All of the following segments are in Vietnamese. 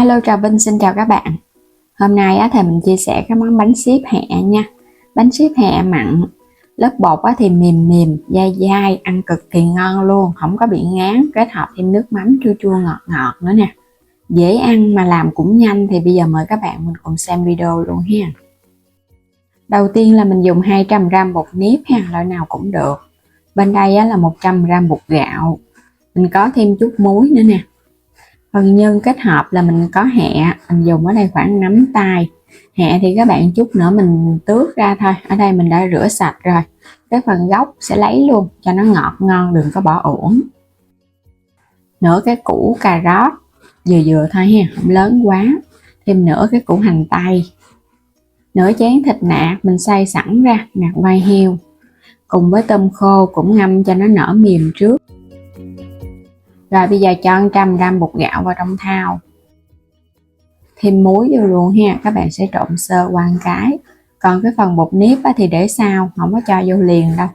Hello, Trà Vinh xin chào các bạn. Hôm nay thì mình chia sẻ cái món bánh xếp hẹ nha. Bánh xếp hẹ mặn, lớp bột thì mềm mềm, dai dai, ăn cực kỳ ngon luôn, không có bị ngán, kết hợp thêm nước mắm chua chua ngọt ngọt nữa nè. Dễ ăn mà làm cũng nhanh, thì bây giờ mời các bạn mình cùng xem video luôn ha. Đầu tiên là mình dùng 200g bột nếp ha, loại nào cũng được. Bên đây là 100g bột gạo. Mình có thêm chút muối nữa nè. Phần nhân kết hợp là mình có hẹ, mình dùng ở đây khoảng nắm tay. Hẹ thì các bạn chút nữa mình tước ra thôi, ở đây mình đã rửa sạch rồi. Cái phần gốc sẽ lấy luôn cho nó ngọt ngon, đừng có bỏ uổng. Nửa cái củ cà rốt vừa vừa thôi ha, không lớn quá. Thêm nửa cái củ hành tây. Nửa chén thịt nạc mình xay sẵn ra, nạc vai heo. Cùng với tôm khô cũng ngâm cho nó nở mềm trước. Rồi bây giờ cho 100g bột gạo vào trong thau. Thêm muối vô luôn ha, các bạn sẽ trộn sơ qua một cái. Còn cái phần bột nếp thì để sau, không có cho vô liền đâu.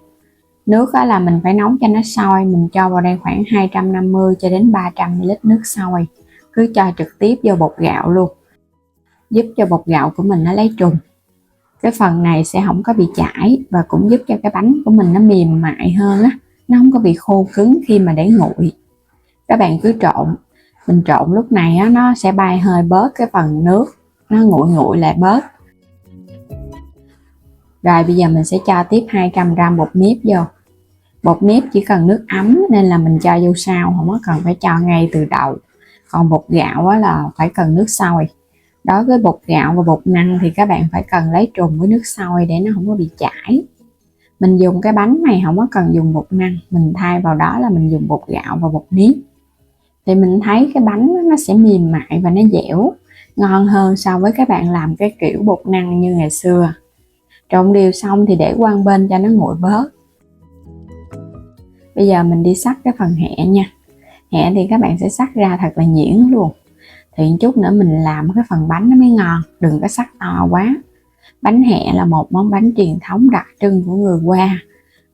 Nước là mình phải nấu cho nó sôi, mình cho vào đây khoảng 250 cho đến 300ml nước sôi. Cứ cho trực tiếp vô bột gạo luôn, giúp cho bột gạo của mình nó lấy trùng. Cái phần này sẽ không có bị chảy và cũng giúp cho cái bánh của mình nó mềm mại hơn á, nó không có bị khô cứng khi mà để nguội. Các bạn cứ trộn, mình trộn lúc này nó sẽ bay hơi bớt cái phần nước, nó nguội lại bớt. Rồi bây giờ mình sẽ cho tiếp 200g bột nếp vô. Bột nếp chỉ cần nước ấm nên là mình cho vô sau, không có cần phải cho ngay từ đầu. Còn bột gạo là phải cần nước sôi. Đối với bột gạo và bột năng thì các bạn phải cần lấy trùng với nước sôi để nó không có bị chảy. Mình dùng cái bánh này không có cần dùng bột năng, mình thay vào đó là mình dùng bột gạo và bột nếp. Thì mình thấy cái bánh nó sẽ mềm mại và nó dẻo, ngon hơn so với các bạn làm cái kiểu bột năng như ngày xưa. Trộn đều xong thì để qua bên cho nó nguội bớt. Bây giờ mình đi xắt cái phần hẹ nha. Hẹ thì các bạn sẽ xắt ra thật là nhuyễn luôn. Thì chút nữa mình làm cái phần bánh nó mới ngon, đừng có xắt to quá. Bánh hẹ là một món bánh truyền thống đặc trưng của người Hoa,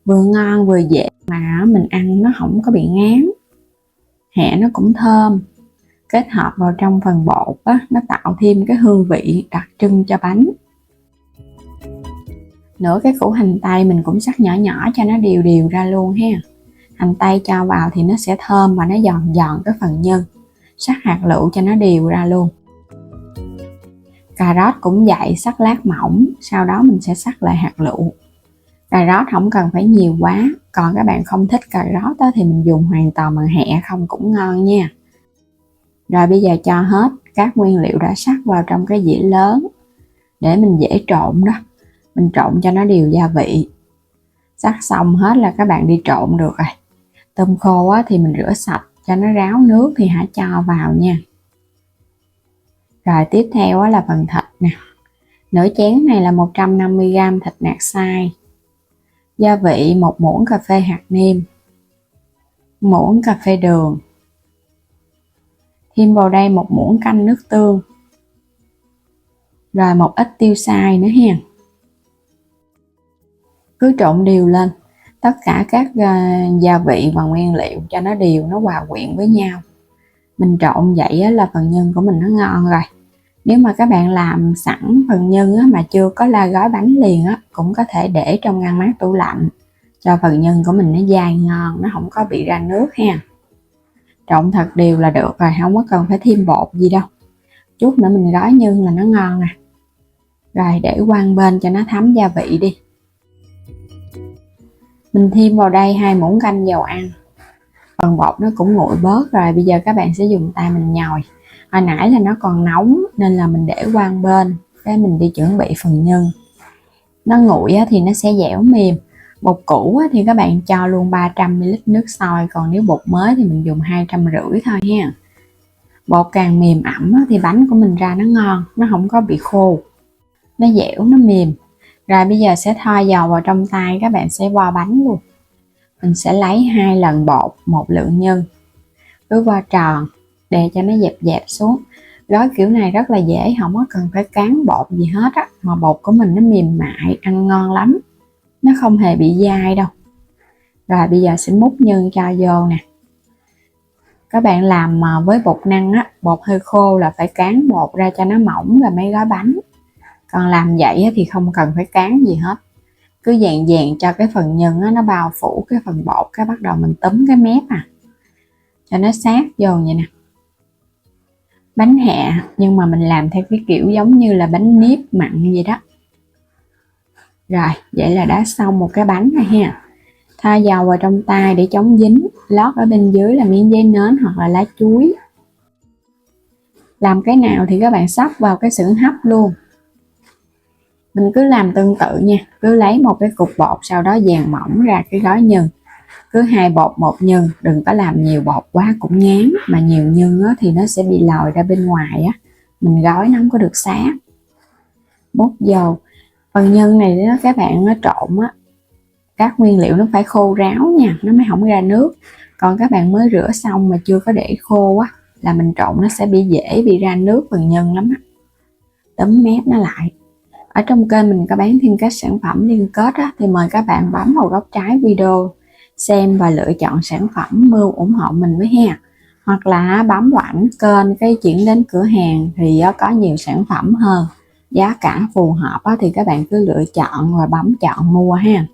vừa ngon vừa dễ mà mình ăn nó không có bị ngán. Hẹ nó cũng thơm, kết hợp vào trong phần bột nó tạo thêm cái hương vị đặc trưng cho bánh. Nửa cái củ hành tây mình cũng cắt nhỏ nhỏ cho nó đều đều ra luôn ha. Hành tây cho vào thì nó sẽ thơm và nó giòn giòn cái phần nhân. Cắt hạt lựu cho nó đều ra luôn. Cà rốt cũng vậy, cắt lát mỏng, sau đó mình sẽ cắt lại hạt lựu. Cà rốt không cần phải nhiều quá, còn các bạn không thích cà rốt thì mình dùng hoàn toàn bằng hẹ không cũng ngon nha. Rồi bây giờ cho hết các nguyên liệu đã cắt vào trong cái dĩa lớn để mình dễ trộn đó. Mình trộn cho nó đều gia vị. Cắt xong hết là các bạn đi trộn được rồi. Tôm khô thì mình rửa sạch cho nó ráo nước thì hãy cho vào nha. Rồi tiếp theo là phần thịt nè. Nửa chén này là 150g thịt nạc xay. Gia vị 1 muỗng cà phê hạt nêm, muỗng cà phê đường. Thêm vào đây 1 muỗng canh nước tương. Rồi một ít tiêu xay nữa ha. Cứ trộn đều lên tất cả các gia vị và nguyên liệu cho nó đều, nó hòa quyện với nhau. Mình trộn vậy là phần nhân của mình nó ngon rồi. Nếu mà các bạn làm sẵn phần nhân mà chưa có la gói bánh liền cũng có thể để trong ngăn mát tủ lạnh cho phần nhân của mình nó dai ngon, nó không có bị ra nước ha. Trộn thật đều là được rồi, không có cần phải thêm bột gì đâu. Chút nữa mình gói nhân là nó ngon nè. Rồi để qua bên cho nó thấm gia vị đi. Mình thêm vào đây 2 muỗng canh dầu ăn. Phần bột nó cũng nguội bớt rồi, bây giờ các bạn sẽ dùng tay mình nhồi. Hồi nãy là nó còn nóng nên là mình để qua bên, cái mình đi chuẩn bị phần nhân. Nó nguội thì nó sẽ dẻo mềm. Bột cũ thì các bạn cho luôn 300ml nước sôi, còn nếu bột mới thì mình dùng 250 thôi ha. Bột càng mềm ẩm thì bánh của mình ra nó ngon, nó không có bị khô, nó dẻo, nó mềm. Rồi bây giờ sẽ thoa dầu vào trong tay, các bạn sẽ vo bánh luôn. Mình sẽ lấy 2 lần bột, 1 lượng nhân. Cứ vo tròn để cho nó dẹp dẹp xuống. Gói kiểu này rất là dễ, không có cần phải cán bột gì hết mà bột của mình nó mềm mại, ăn ngon lắm, nó không hề bị dai đâu. Rồi bây giờ sẽ múc nhân cho vô nè. Các bạn làm mà với bột năng á, bột hơi khô là phải cán bột ra cho nó mỏng rồi mới gói bánh. Còn làm vậy á, thì không cần phải cán gì hết, cứ dàn dàn cho cái phần nhân á, nó bao phủ cái phần bột, cái bắt đầu mình túm cái mép cho nó sát vô vậy nè. Bánh hẹ nhưng mà mình làm theo cái kiểu giống như là bánh nếp mặn vậy đó. Rồi vậy là đã xong một cái bánh này ha. Thoa dầu vào trong tay để chống dính, lót ở bên dưới là miếng giấy nến hoặc là lá chuối. Làm cái nào thì các bạn sắp vào cái xưởng hấp luôn. Mình cứ làm tương tự nha, cứ lấy một cái cục bột, sau đó dàn mỏng ra cái gói nhân. Cứ 2 bột 1 nhân, đừng có làm nhiều bột quá cũng ngán, mà nhiều nhân thì nó sẽ bị lòi ra bên ngoài á, mình gói nó không có được sát. Bột dầu, phần nhân này đó các bạn nó trộn á, các nguyên liệu nó phải khô ráo nha, nó mới không ra nước. Còn các bạn mới rửa xong mà chưa có để khô á, là mình trộn nó sẽ bị dễ bị ra nước phần nhân lắm á. Tấm mép nó lại. Ở trong kênh mình có bán thêm các sản phẩm liên kết á, thì mời các bạn bấm vào góc trái video xem và lựa chọn sản phẩm mưu ủng hộ mình với ha. Hoặc là bấm vào ảnh kênh cái chuyển đến cửa hàng thì có nhiều sản phẩm hơn, giá cả phù hợp thì các bạn cứ lựa chọn và bấm chọn mua ha.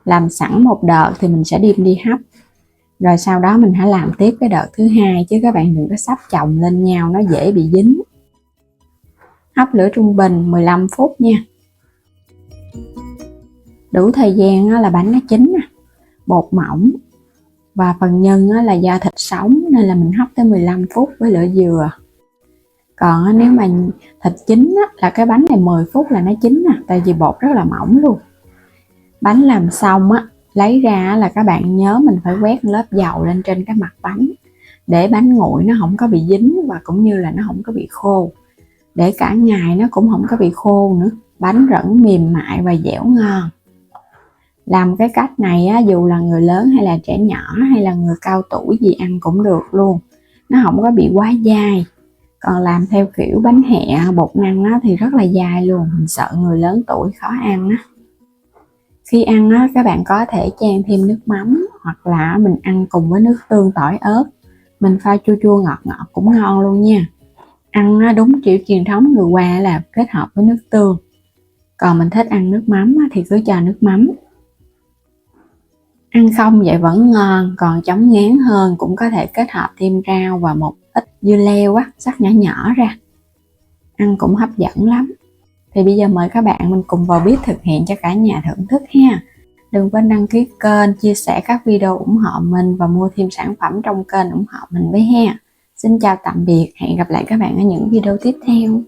Làm sẵn một đợt thì mình sẽ đem đi hấp, rồi sau đó mình hãy làm tiếp cái đợt thứ hai, chứ các bạn đừng có sắp chồng lên nhau, nó dễ bị dính. Hấp lửa trung bình 15 phút nha. Đủ thời gian là bánh nó chín, bột mỏng và phần nhân là do thịt sống nên là mình hấp tới 15 phút với lửa vừa. Còn nếu mà thịt chín là cái bánh này 10 phút là nó chín tại vì bột rất là mỏng luôn. Bánh làm xong lấy ra là các bạn nhớ mình phải quét lớp dầu lên trên cái mặt bánh để bánh nguội nó không có bị dính, và cũng như là nó không có bị khô, để cả ngày nó cũng không có bị khô nữa, bánh vẫn mềm mại và dẻo ngon. Làm cái cách này dù là người lớn hay là trẻ nhỏ hay là người cao tuổi gì ăn cũng được luôn, nó không có bị quá dai. Còn làm theo kiểu bánh hẹ bột năng thì rất là dai luôn, mình sợ người lớn tuổi khó ăn á. Khi ăn các bạn có thể chan thêm nước mắm, hoặc là mình ăn cùng với nước tương tỏi ớt, mình pha chua chua ngọt ngọt cũng ngon luôn nha. Ăn đúng kiểu truyền thống người Hoa là kết hợp với nước tương, còn mình thích ăn nước mắm thì cứ cho nước mắm. Ăn không vậy vẫn ngon, còn chống ngán hơn cũng có thể kết hợp thêm rau và một ít dưa leo sắc nhỏ nhỏ ra, ăn cũng hấp dẫn lắm. Thì bây giờ mời các bạn mình cùng vào bếp thực hiện cho cả nhà thưởng thức ha. Đừng quên đăng ký kênh, chia sẻ các video ủng hộ mình và mua thêm sản phẩm trong kênh ủng hộ mình với ha. Xin chào tạm biệt, hẹn gặp lại các bạn ở những video tiếp theo.